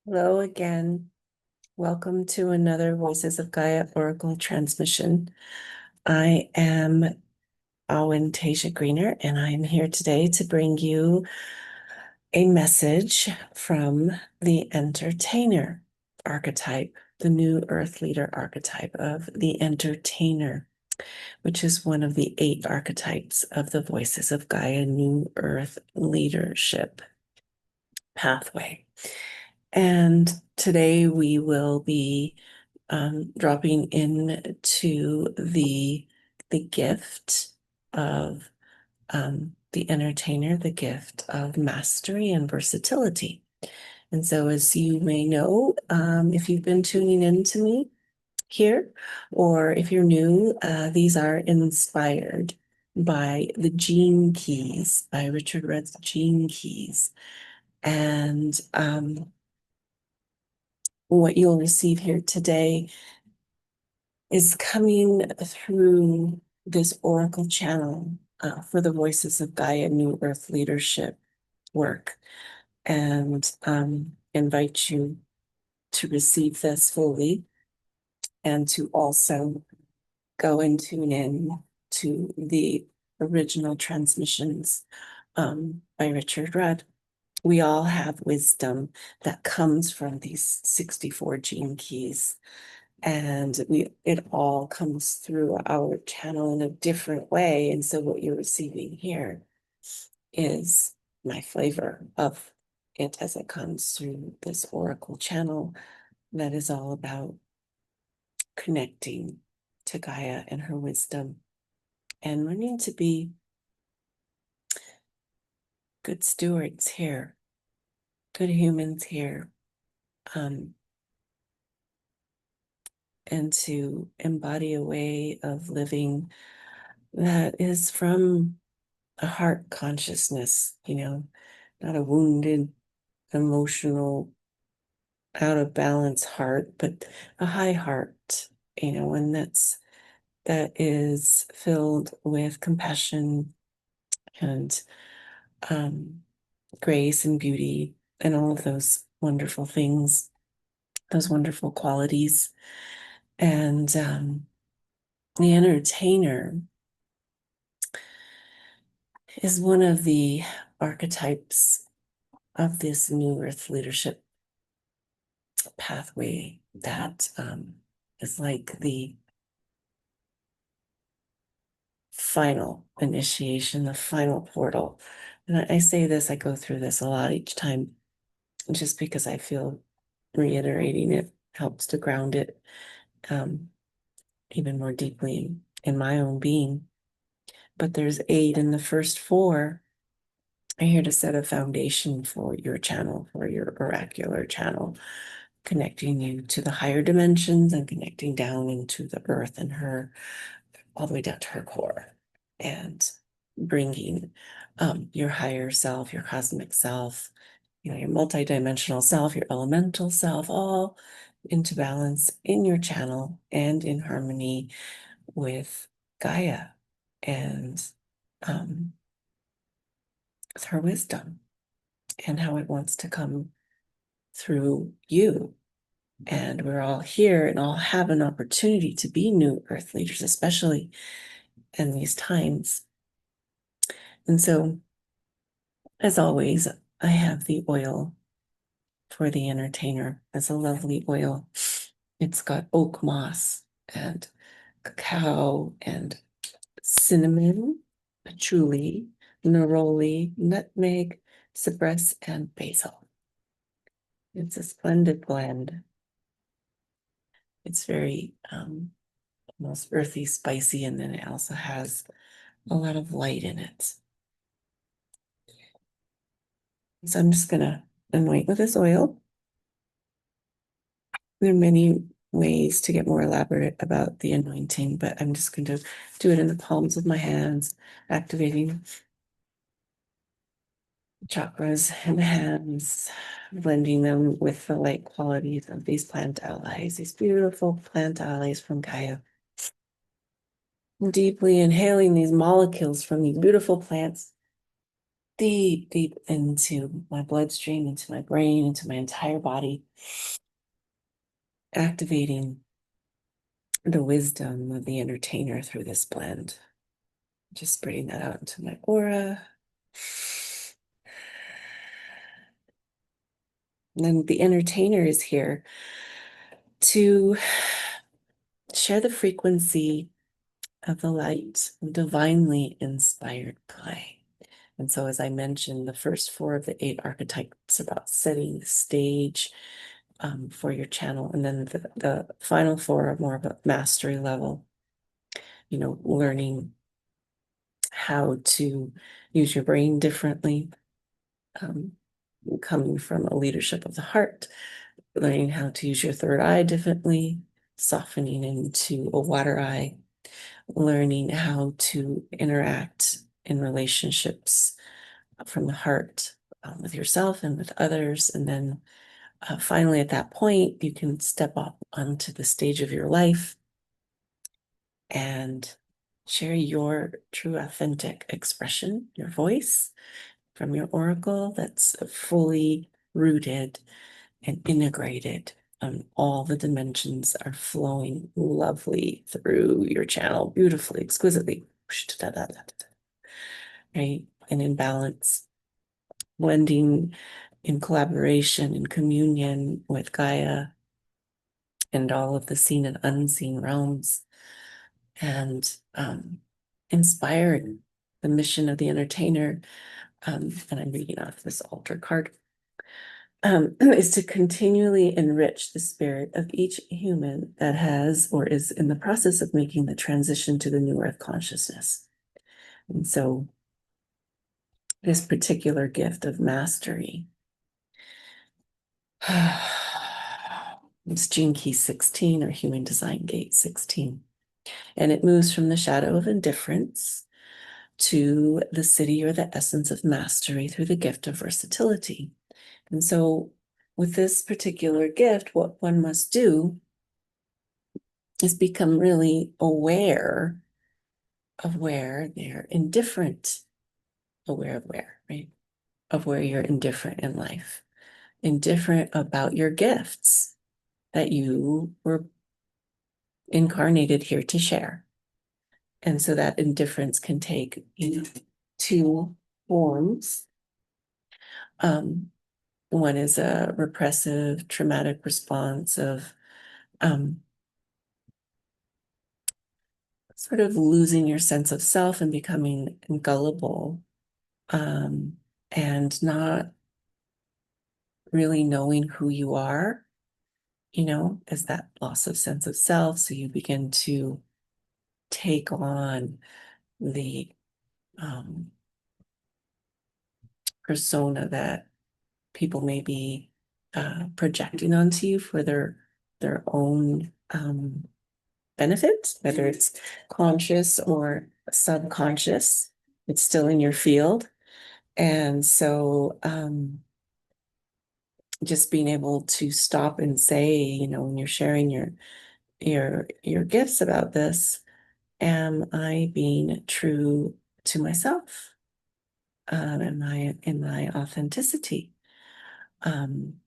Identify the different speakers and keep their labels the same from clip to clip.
Speaker 1: Hello again. Welcome to another Voices of Gaia Oracle transmission. I am Awen Tasia Greener, and I'm here today to bring you a message from the Entertainer archetype, the new Earth Leader archetype of the Entertainer, which is one of the 8 archetypes of the Voices of Gaia New Earth Leadership pathway. And today we will be dropping into the gift of the entertainer, the gift of mastery and versatility. And so, as you may know, if you've been tuning in to me here, or if you're new, these are inspired by the Gene Keys, by Richard Rudd's Gene Keys. And what you'll receive here today is coming through this oracle channel for the Voices of Gaia New Earth Leadership work, and invite you to receive this fully and to also go and tune in to the original transmissions by Richard Rudd. We all have wisdom that comes from these 64 gene keys. And it all comes through our channel in a different way. And so what you're receiving here is my flavor of it as it comes through this oracle channel that is all about connecting to Gaia and her wisdom and learning to be good stewards here, good humans here, and to embody a way of living that is from a heart consciousness, not a wounded, emotional, out of balance heart, but a high heart, and that is filled with compassion and grace and beauty and all of those wonderful things, those wonderful qualities. And the entertainer is one of the archetypes of this new earth leadership pathway that is like the final initiation, the final portal. And I say this, I go through this a lot each time, just because I feel reiterating it helps to ground it even more deeply in my own being. But there's 8, and the first 4 are here to set a foundation for your channel, for your oracular channel, connecting you to the higher dimensions and connecting down into the earth and her, all the way down to her core, and bringing your higher self, your cosmic self, your multidimensional self, your elemental self, all into balance in your channel and in harmony with Gaia and with her wisdom and how it wants to come through you. And we're all here and all have an opportunity to be new earth leaders, especially in these times. And so, as always, I have the oil for the entertainer. It's a lovely oil. It's got oak moss and cacao and cinnamon, patchouli, neroli, nutmeg, cypress, and basil. It's a splendid blend. It's very almost earthy, spicy, and then it also has a lot of light in it. So I'm just gonna anoint with this oil. There are many ways to get more elaborate about the anointing, but I'm just going to do it in the palms of my hands, activating chakras in the hands, blending them with the light qualities of these plant allies, these beautiful plant allies from Gaia. Deeply inhaling these molecules from these beautiful plants deep, deep into my bloodstream, into my brain, into my entire body, activating the wisdom of the entertainer through this blend. Just spreading that out into my aura. And then the entertainer is here to share the frequency of the light, divinely inspired play. And so, as I mentioned, the first four of the 8 archetypes about setting the stage for your channel. And then the final 4 are more of a mastery level, learning how to use your brain differently, um, coming from a leadership of the heart, learning how to use your third eye differently, softening into a water eye, learning how to interact in relationships from the heart with yourself and with others. And then finally, at that point, you can step up onto the stage of your life and share your true, authentic expression, your voice from your oracle that's fully rooted and integrated. All the dimensions are flowing lovely through your channel, beautifully, exquisitely, right? And in balance, blending in collaboration and communion with Gaia and all of the seen and unseen realms, and inspired the mission of the entertainer. And I'm reading off this altar card. Is to continually enrich the spirit of each human that has or is in the process of making the transition to the new earth consciousness. And so this particular gift of mastery, it's Gene Key 16 or Human Design Gate 16. And it moves from the shadow of indifference to the city or the essence of mastery through the gift of versatility. And so with this particular gift, what one must do is become really aware of where they're indifferent, aware of where, right? Of where you're indifferent in life, indifferent about your gifts that you were incarnated here to share. And so that indifference can take, 2 forms. One is a repressive, traumatic response of sort of losing your sense of self and becoming gullible, and not really knowing who you are, as that loss of sense of self. So you begin to take on the persona that people may be projecting onto you for their own benefit, whether it's conscious or subconscious. It's still in your field. And so just being able to stop and say, when you're sharing your gifts about this, am I being true to myself? Am I in my authenticity? Am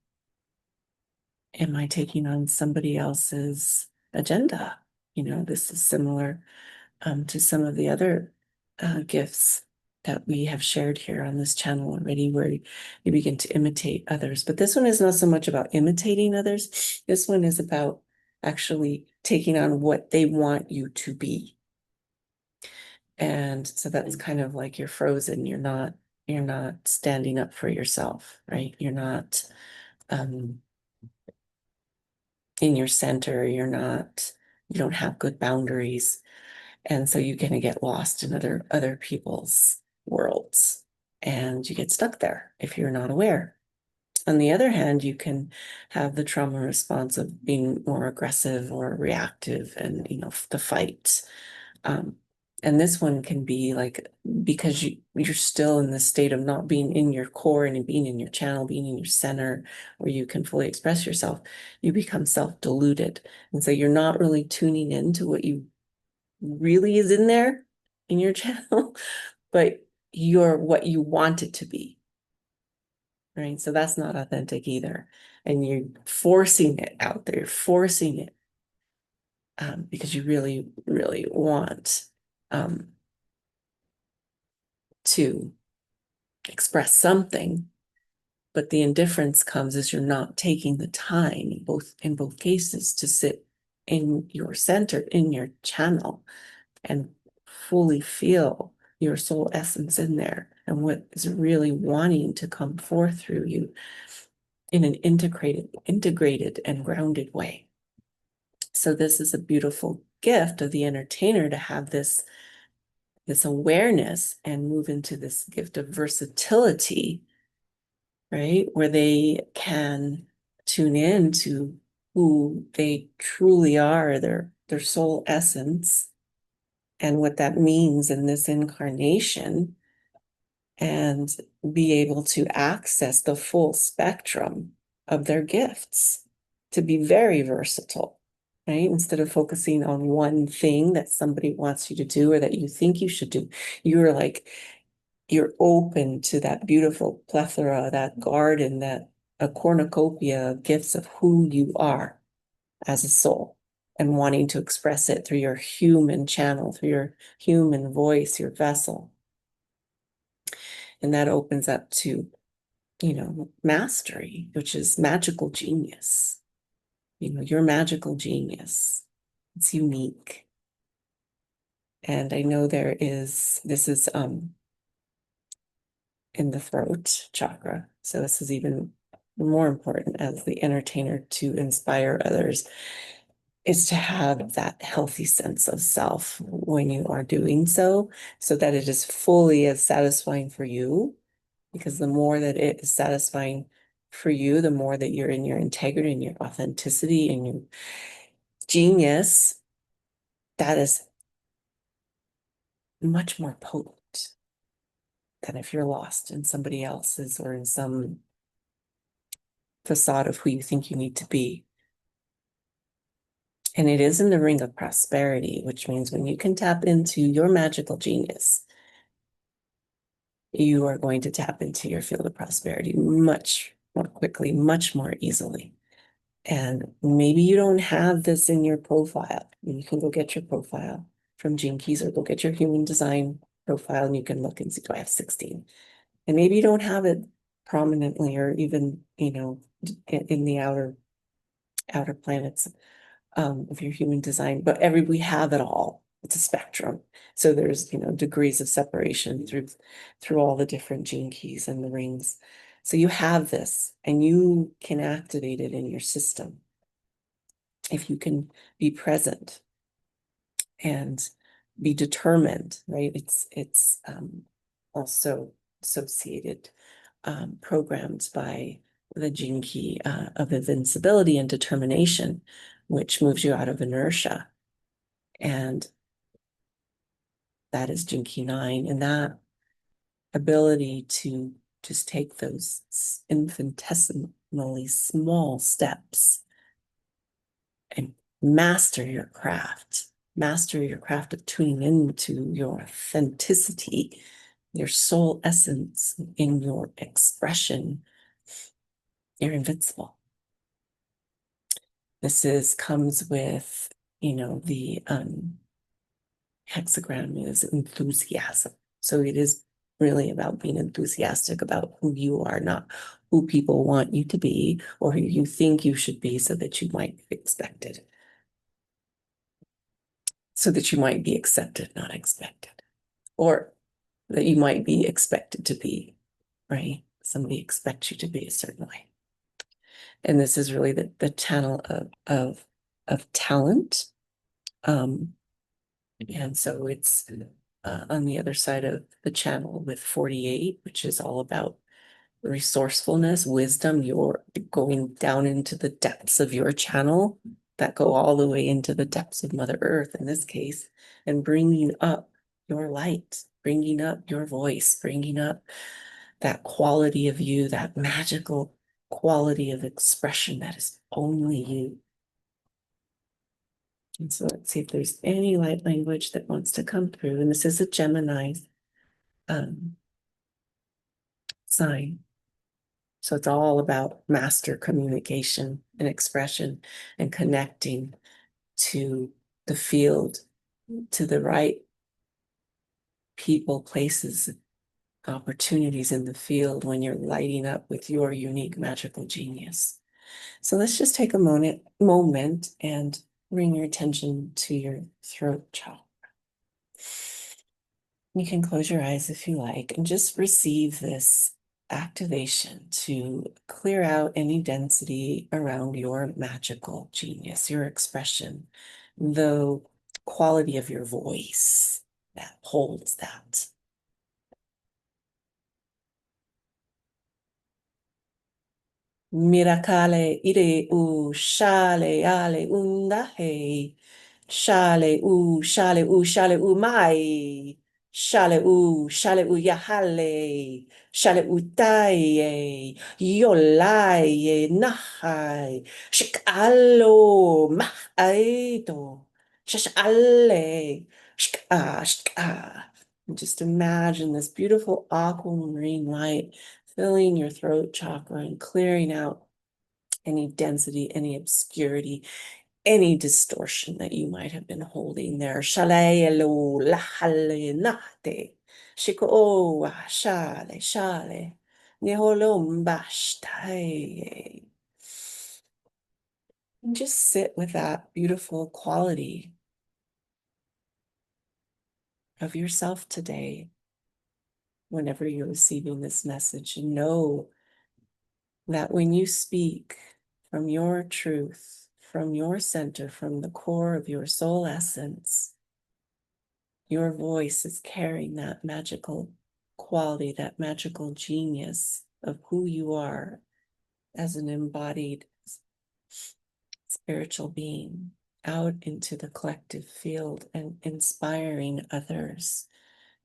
Speaker 1: I taking on somebody else's agenda? This is similar to some of the other gifts that we have shared here on this channel already, where you begin to imitate others. But this one is not so much about imitating others. This one is about actually taking on what they want you to be. And so that's kind of like you're frozen. You're not standing up for yourself, right? You're not in your center. You don't have good boundaries. And so you're going to get lost in other people's worlds, and you get stuck there if you're not aware. On the other hand, you can have the trauma response of being more aggressive or reactive and, the fight. And this one can be like, because you're still in the state of not being in your core and being in your channel, being in your center where you can fully express yourself, you become self-deluded. And so you're not really tuning into what you really is in there in your channel, but you're what you want it to be, right? So that's not authentic either. And you're forcing it out there, you're forcing it because you really, really want to express something. But the indifference comes as you're not taking the time, in both cases, to sit in your center, in your channel, and fully feel your soul essence in there and what is really wanting to come forth through you in an integrated and grounded way. So this is a beautiful gift of the entertainer to have this awareness and move into this gift of versatility, right? Where they can tune in to who they truly are, their soul essence, and what that means in this incarnation, and be able to access the full spectrum of their gifts, to be very versatile, right? Instead of focusing on one thing that somebody wants you to do or that you think you should do, you're open to that beautiful plethora, that garden, that a cornucopia of gifts of who you are as a soul, and wanting to express it through your human channel, through your human voice, your vessel. And that opens up to, mastery, which is magical genius. Your magical genius. It's unique. And I know this is in the throat chakra. So this is even more important as the entertainer to inspire others, is to have that healthy sense of self when you are doing so that it is fully as satisfying for you. Because the more that it is satisfying for you, the more that you're in your integrity and your authenticity and your genius, that is much more potent than if you're lost in somebody else's or in some facade of who you think you need to be. And it is in the ring of prosperity, which means when you can tap into your magical genius, you are going to tap into your field of prosperity much more quickly, much more easily. And maybe you don't have this in your profile. You can go get your profile from Gene Keys, or go get your human design profile and you can look and see, do I have 16? And maybe you don't have it prominently or even, in the outer planets of your human design, but we have it all. It's a spectrum. So there's, degrees of separation through all the different gene keys and the rings. So you have this and you can activate it in your system if you can be present and be determined, right? It's also associated, programmed by the gene key of invincibility and determination, which moves you out of inertia. And that is gene key 9. And that ability to just take those infinitesimally small steps and master your craft of tuning into your authenticity, your soul essence in your expression. You're invincible. Comes with, the hexagram is enthusiasm. So it is really about being enthusiastic about who you are, not who people want you to be or who you think you should be so that you might be expected. So that you might be accepted, not expected. Or that you might be expected to be, right? Somebody expects you to be a certain way. And this is really the channel of talent. And so it's on the other side of the channel with 48, which is all about resourcefulness, wisdom. You're going down into the depths of your channel that go all the way into the depths of Mother Earth in this case, and bringing up your light, bringing up your voice, bringing up that quality of you, that magical quality of expression that is only you. And so let's see if there's any light language that wants to come through. And this is a Gemini. sign. So it's all about master communication and expression and connecting to the field, to the right people, places, opportunities in the field when you're lighting up with your unique magical genius. So let's just take a moment and bring your attention to your throat chakra. You can close your eyes if you like and just receive this activation to clear out any density around your magical genius, your expression, the quality of your voice that holds that. Mirakale ire u shale ale undahe. Shale u mai. Shale u yahale. Shale u taye. Yolaye nahai. Shikalo mahaito. Shashale. Shka. And just imagine this beautiful aquamarine light filling your throat chakra and clearing out any density, any obscurity, any distortion that you might have been holding there. Shalayelo lahale nahte. Shiko shale. Neholom bashtaye. And just sit with that beautiful quality of yourself today. Whenever you're receiving this message, and know that when you speak from your truth, from your center, from the core of your soul essence, your voice is carrying that magical quality, that magical genius of who you are as an embodied spiritual being out into the collective field and inspiring others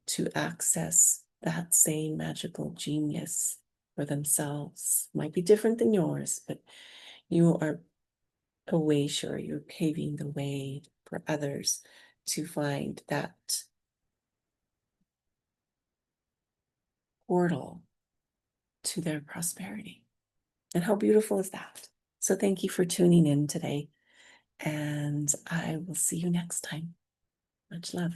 Speaker 1: to access that same magical genius for themselves. Might be different than yours, but you are you're paving the way for others to find that portal to their prosperity. And how beautiful is that? So thank you for tuning in today, and I will see you next time. Much love.